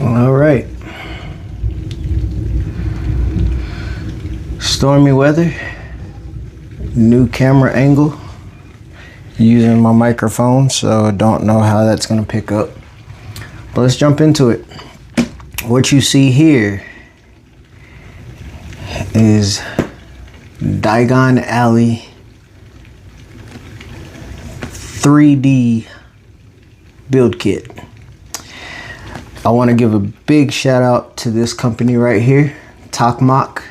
All right. Stormy weather, new camera angle, using my microphone, so I don't know how that's gonna pick up. But let's jump into it. What you see here is Diagon Alley 3D build kit. I want to give a big shout out to this company right here, Tokmak,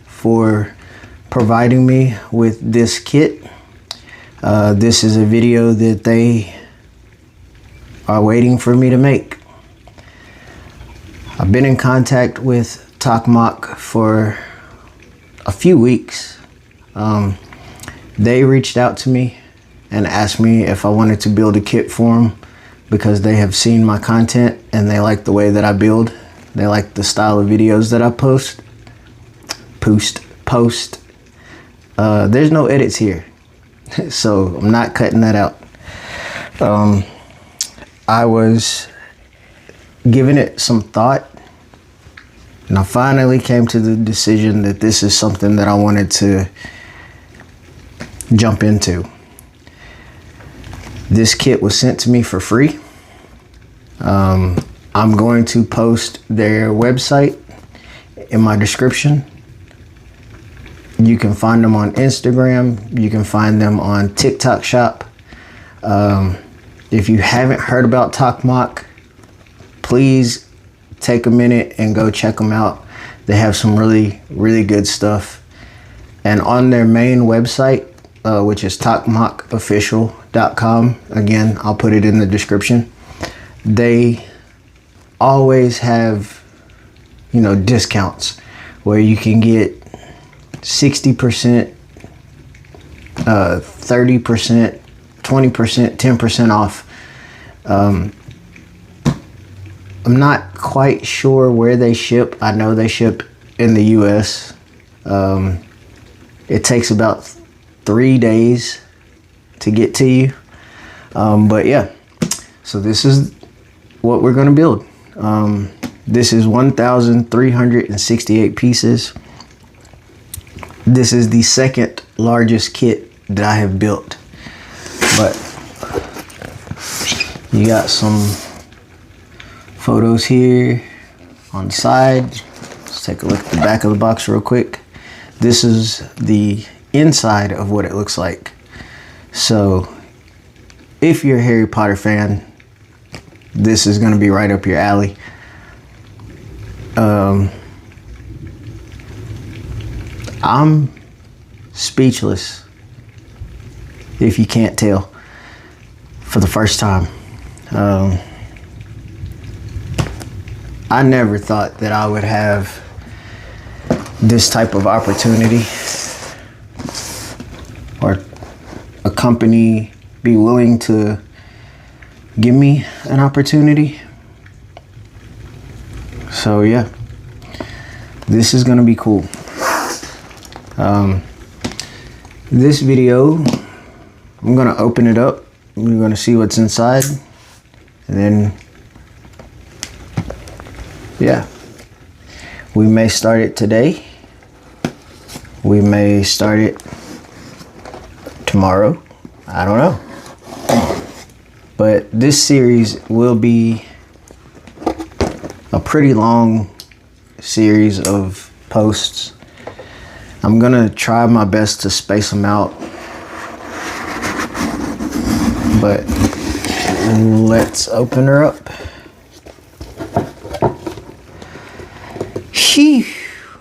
for providing me with this kit. This is a video that they are waiting for me to make. I've been in contact with Tokmak for a few weeks. They reached out to me and asked me if I wanted to build a kit for them because they have seen my content and they like the way that I build. They like the style of videos that I post. There's no edits here, so I'm not cutting that out. I was giving it some thought, and I finally came to the decision that this is something that I wanted to jump into. This kit was sent to me for free. I'm going to post their website in my description. You can find them on Instagram. You can find them on TikTok Shop. If you haven't heard about Tokmak, please take a minute and go check them out. They have some really, really good stuff. And on their main website, which is tokmakofficial.com. Again, I'll put it in the description. They always have, discounts where you can get 60%, 30%, 20%, 10% off. I'm not quite sure where they ship. I know they ship in the US. It takes about 3 days to get to you. But yeah, so this is what we're gonna build. This is 1,368 pieces. This is the second largest kit that I have built. But you got some photos here on the side. Let's take a look at the back of the box real quick. This is the inside of what it looks like. So if you're a Harry Potter fan, this is going to be right up your alley. I'm speechless, if you can't tell, for the first time. I never thought that I would have this type of opportunity, or a company be willing to give me an opportunity. So yeah, this is gonna be cool. This video, I'm gonna open it up. We're gonna see what's inside, and then yeah, we may start it today. We may start it tomorrow. I don't know. But this series will be a pretty long series of posts. I'm gonna try my best to space them out, but let's open her up. Sheesh,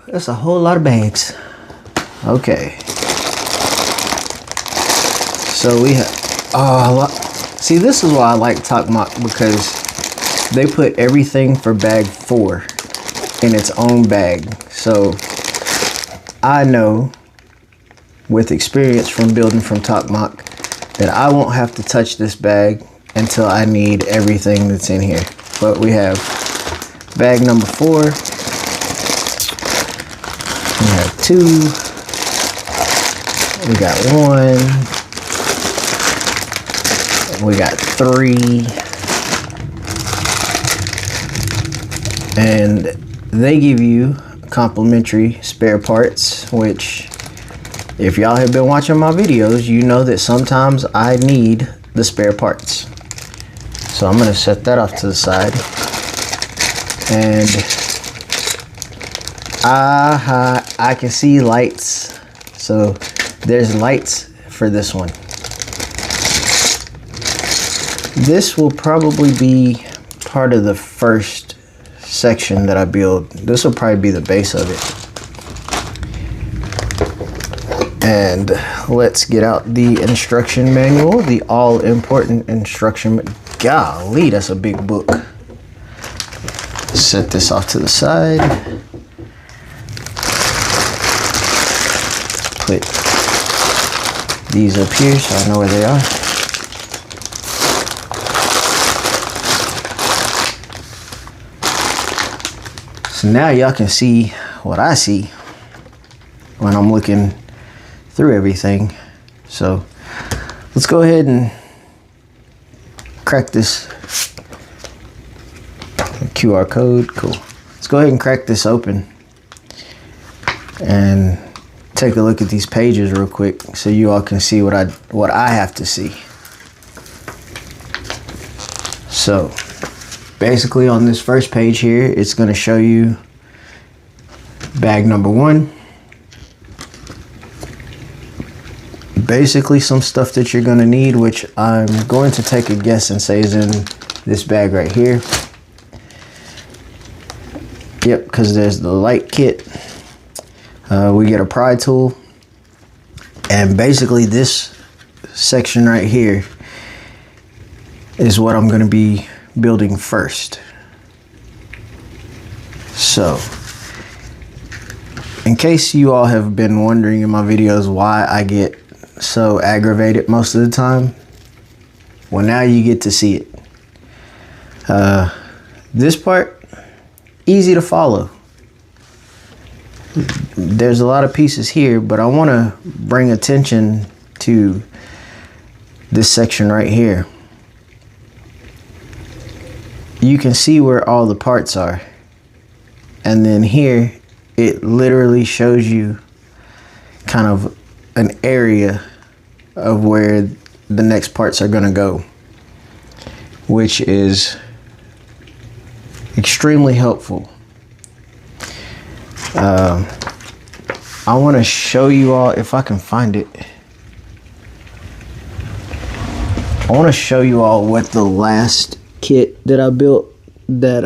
that's a whole lot of bags. Okay. So we have, see, this is why I like Tokmak, because they put everything for bag 4 in its own bag. So I know with experience from building from Tokmak that I won't have to touch this bag until I need everything that's in here. But we have bag number 4. We have 2. We got 1. We got 3. and they give you complimentary spare parts, which if y'all have been watching my videos, you know that sometimes I need the spare parts. So I'm gonna set that off to the side, and I can see lights. So there's lights for this one. This will probably be part of the first section that I build. This will probably be the base of it. And let's get out the instruction manual, the all-important instruction. Golly, that's a big book. Set this off to the side. Put these up here so I know where they are. So now y'all can see what I see when I'm looking through everything. So let's go ahead and crack this QR code. Cool. Let's go ahead and crack this open and take a look at these pages real quick so you all can see what I have to see. So basically on this first page here, it's going to show you bag number 1. Basically some stuff that you're going to need, which I'm going to take a guess and say is in this bag right here. Yep, because there's the light kit. We get a pry tool, and basically this section right here is what I'm going to be building first. So in case you all have been wondering in my videos why I get so aggravated most of the time, well, now you get to see it. This part, easy to follow. There's a lot of pieces here, but I want to bring attention to this section right here. You can see where all the parts are, and then here it literally shows you kind of an area of where the next parts are going to go, which is extremely helpful. I want to show you all, if I can find it, I want to show you all what the last kit that I built, that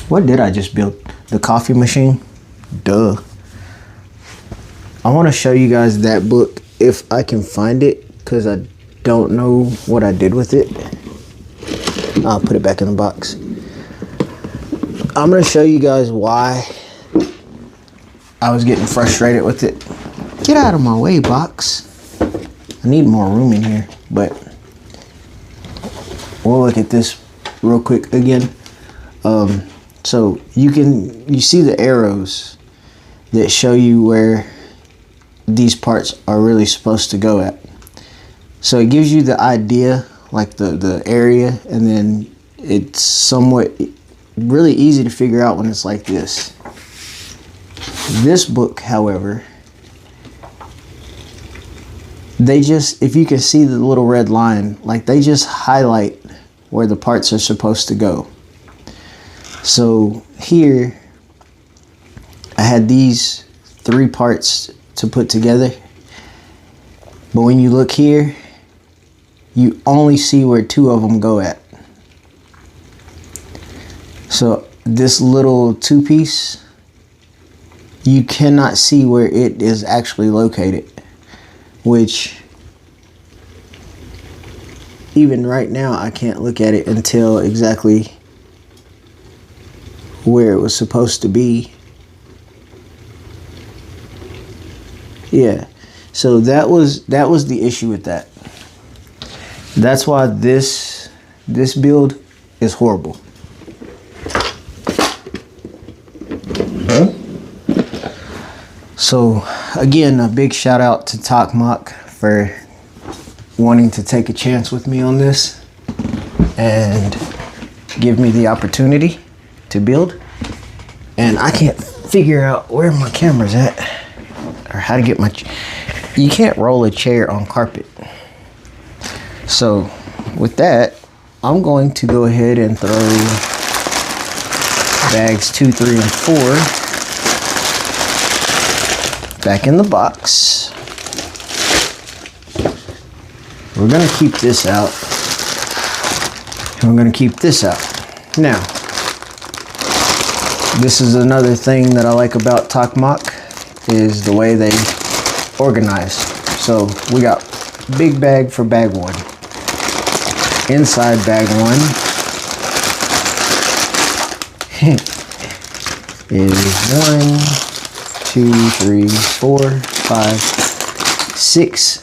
what did I just build? The coffee machine? Duh. I want to show you guys that book if I can find it, because I don't know what I did with it. I'll put it back in the box. I'm going to show you guys why I was getting frustrated with it. Get out of my way, box. I need more room in here, but we'll look at this real quick again. So you see the arrows that show you where these parts are really supposed to go at. So it gives you the idea, like the area, and then it's somewhat really easy to figure out when it's like this. This book, however, they just, if you can see the little red line, like they just highlight where the parts are supposed to go. So here I had these 3 parts to put together, but when you look here, you only see where 2 of them go at. So this little 2-piece, you cannot see where it is actually located, which even right now I can't look at it and tell exactly where it was supposed to be. Yeah, so that was the issue with that. That's why this build is horrible. So again, a big shout out to Tokmak for wanting to take a chance with me on this and give me the opportunity to build. And I can't figure out where my camera's at or how to get my... You can't roll a chair on carpet. So with that, I'm going to go ahead and throw bags 2, 3, and 4 back in the box. We're gonna keep this out, and we're gonna keep this out. Now, this is another thing that I like about Tokmak, is the way they organize. So we got big bag for bag 1. Inside bag 1 is 1, 2, 3, 4, 5, 6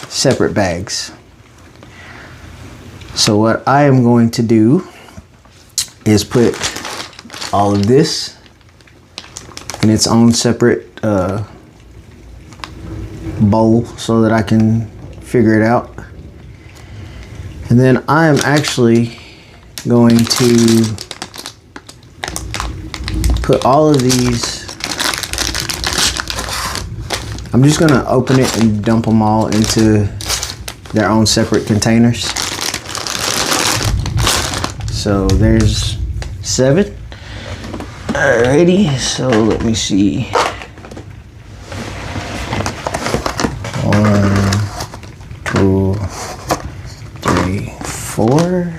separate bags. So what I am going to do is put all of this in its own separate bowl so that I can figure it out. And then I am actually going to put all of these, I'm just going to open it and dump them all into their own separate containers. So there's 7. Alrighty, so let me see. 1, 2, 3, 4,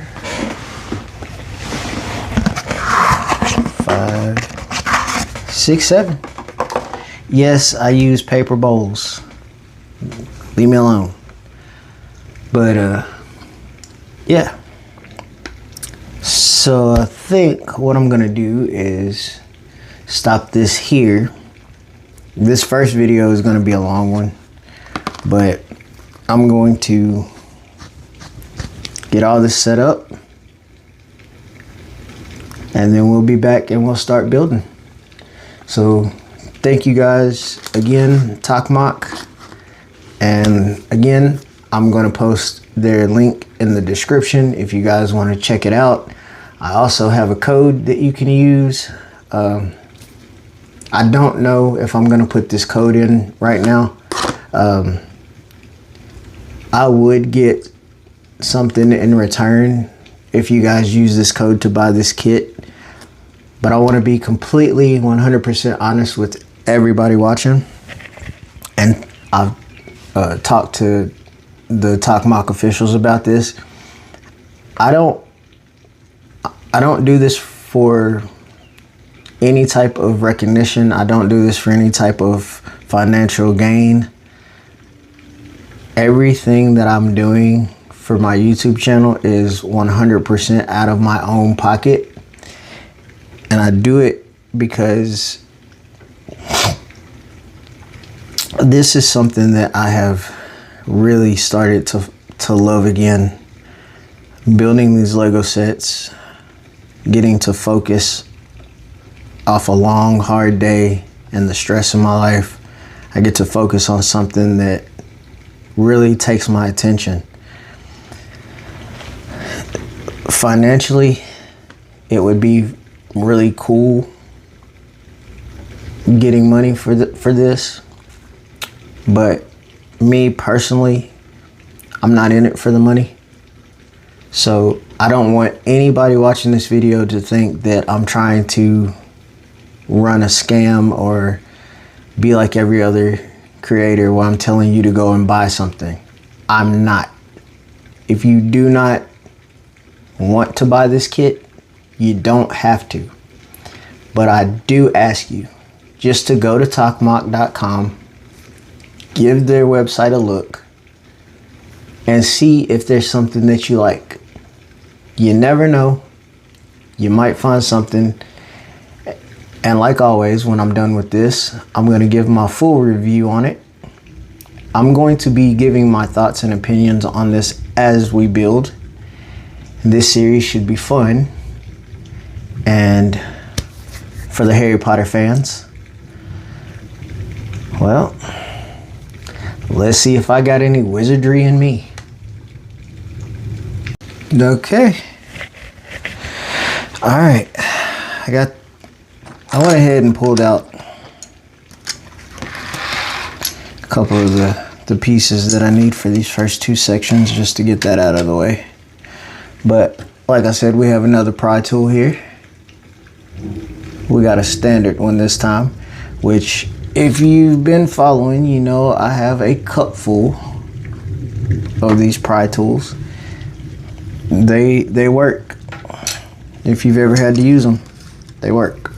5, 6, 7. Yes, I use paper bowls. Leave me alone. But yeah. So I think what I'm gonna do is stop this here. This first video is gonna be a long one, but I'm going to get all this set up, and then we'll be back and we'll start building. So thank you guys again, Tokmak. And again, I'm going to post their link in the description if you guys want to check it out. I also have a code that you can use. I don't know if I'm going to put this code in right now. I would get something in return if you guys use this code to buy this kit. But I want to be completely 100% honest with everybody watching. And I've talked to the Tokmak officials about this. I don't do this for any type of recognition. I don't do this for any type of financial gain. Everything that I'm doing for my YouTube channel is 100% out of my own pocket. And I do it because this is something that I have really started to love again. Building these Lego sets, getting to focus off a long, hard day and the stress in my life. I get to focus on something that really takes my attention. Financially, it would be really cool getting money for this, but me personally, I'm not in it for the money. So I don't want anybody watching this video to think that I'm trying to run a scam or be like every other creator where I'm telling you to go and buy something. I'm not. If you do not want to buy this kit, you don't have to. But I do ask you just to go to tokmak.com, give their website a look, and see if there's something that you like. You never know. You might find something. And like always, when I'm done with this, I'm going to give my full review on it. I'm going to be giving my thoughts and opinions on this as we build. This series should be fun. And for the Harry Potter fans, well, let's see if I got any wizardry in me. Okay. Alright, I went ahead and pulled out a couple of the pieces that I need for these first two sections just to get that out of the way. But like I said, we have another pry tool here. We got a standard one this time, which if you've been following, you know I have a cup full of these pry tools. They work. If you've ever had to use them, they work.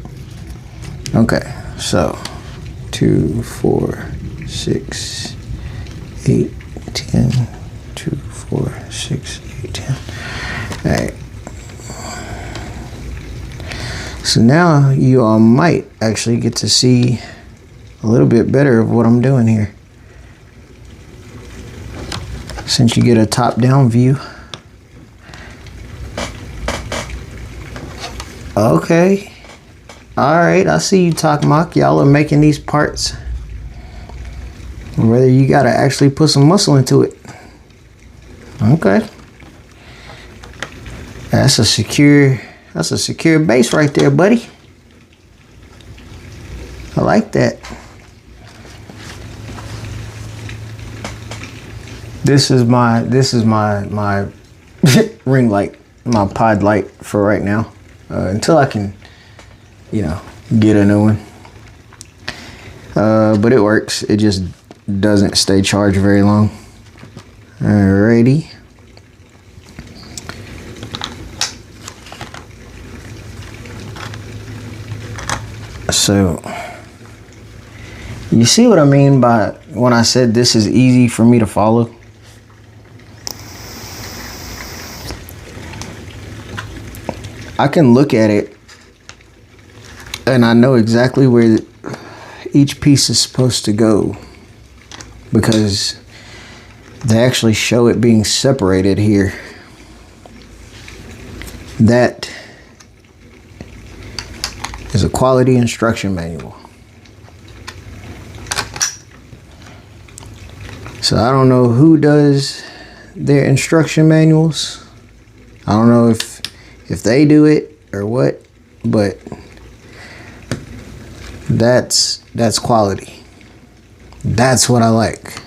Okay, so 2, 4, 6, 8, 10, 2, 4, 6, 8, 10. All right. So now you all might actually get to see a little bit better of what I'm doing here, since you get a top-down view. Okay. Alright, I see you, Tokmak. Y'all are making these parts whether you gotta actually put some muscle into it. Okay. That's a secure base right there, buddy. I like that. This is my ring light, my pod light for right now. Until I can, get a new one. But it works. It just doesn't stay charged very long. Alrighty. So, you see what I mean by when I said this is easy for me to follow? I can look at it and I know exactly where each piece is supposed to go, because they actually show it being separated here. That is a quality instruction manual. So I don't know who does their instruction manuals. I don't know if they do it or what, but that's quality. That's what I like.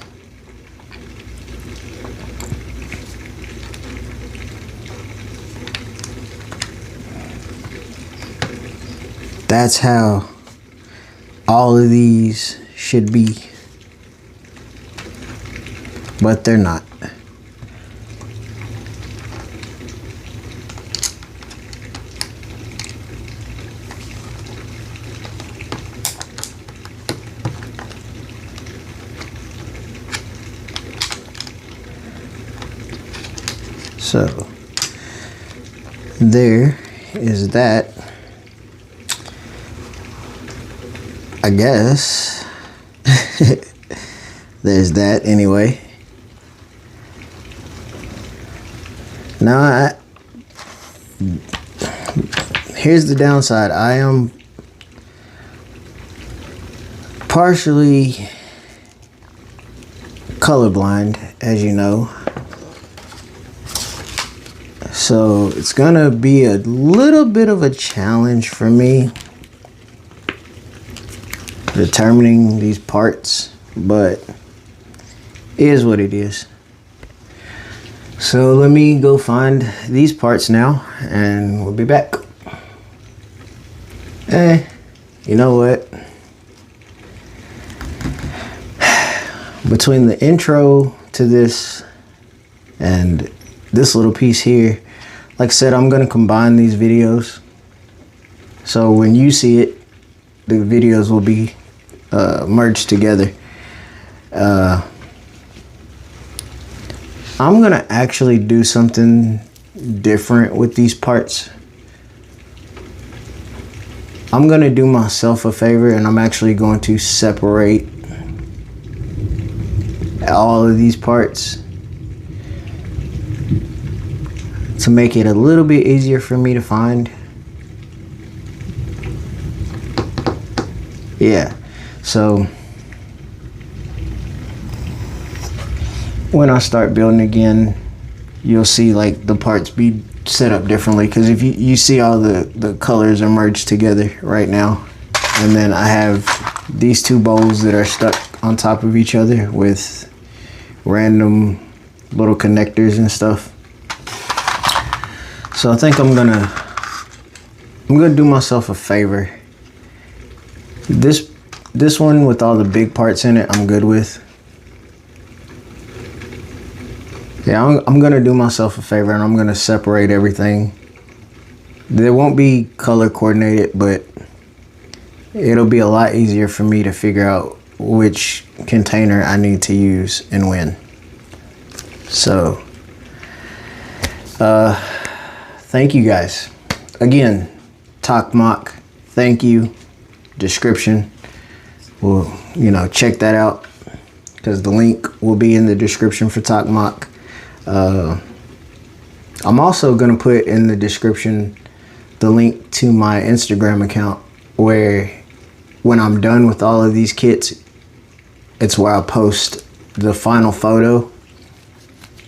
That's how all of these should be, but they're not. So there is that. I guess there's that anyway. Now here's the downside. I am partially colorblind, as you know. So it's gonna be a little bit of a challenge for me determining these parts, but it is what it is. So let me go find these parts now and we'll be back. You know what? Between the intro to this and this little piece here, like I said, I'm gonna combine these videos. So when you see it, the videos will be merged together. I'm gonna actually do something different with these parts. I'm gonna do myself a favor and I'm actually going to separate all of these parts to make it a little bit easier for me to find. Yeah, so when I start building again, you'll see like the parts be set up differently, because if you see all the colors are merged together right now. And then I have these two bowls that are stuck on top of each other with random little connectors and stuff. So I think I'm gonna do myself a favor. This one with all the big parts in it, I'm good with. Yeah, I'm gonna do myself a favor and I'm gonna separate everything. There won't be color coordinated, but it'll be a lot easier for me to figure out which container I need to use and when. So, thank you guys. Again, Tokmak, thank you. Description. Well, check that out, because the link will be in the description for Tokmak. I'm also going to put in the description the link to my Instagram account, where when I'm done with all of these kits, it's where I post the final photo,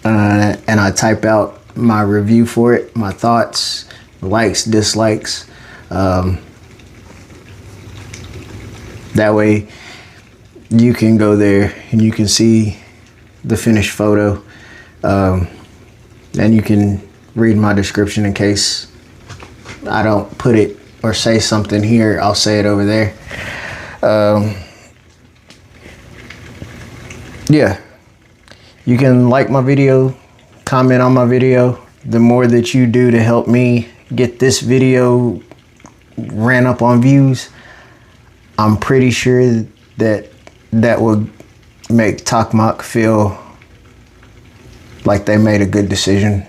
and I type out my review for it, my thoughts, likes, dislikes. That way you can go there and you can see the finished photo, and you can read my description in case I don't put it or say something here. I'll say it over there. Yeah, you can like my video, comment on my video. The more that you do to help me get this video ran up on views, I'm pretty sure that will make Tokmak feel like they made a good decision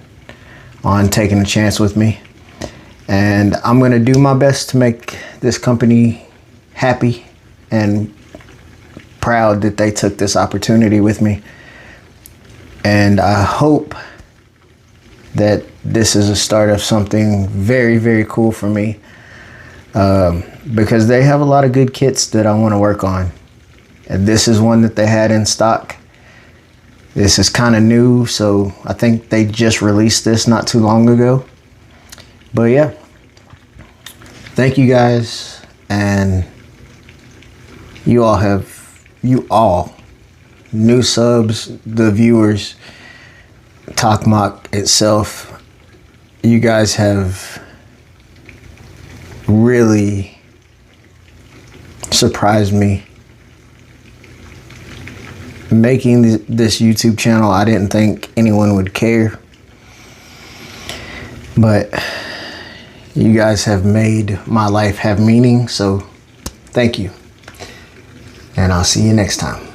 on taking a chance with me. And I'm gonna do my best to make this company happy and proud that they took this opportunity with me. And I hope that this is a start of something very, very cool for me, because they have a lot of good kits that I want to work on. And this is one that they had in stock. This is kind of new, so I think they just released this not too long ago. But yeah, thank you guys, and you all, new subs, the viewers, Tokmak itself, you guys have really surprised me. Making this YouTube channel, I didn't think anyone would care, but you guys have made my life have meaning, so thank you, and I'll see you next time.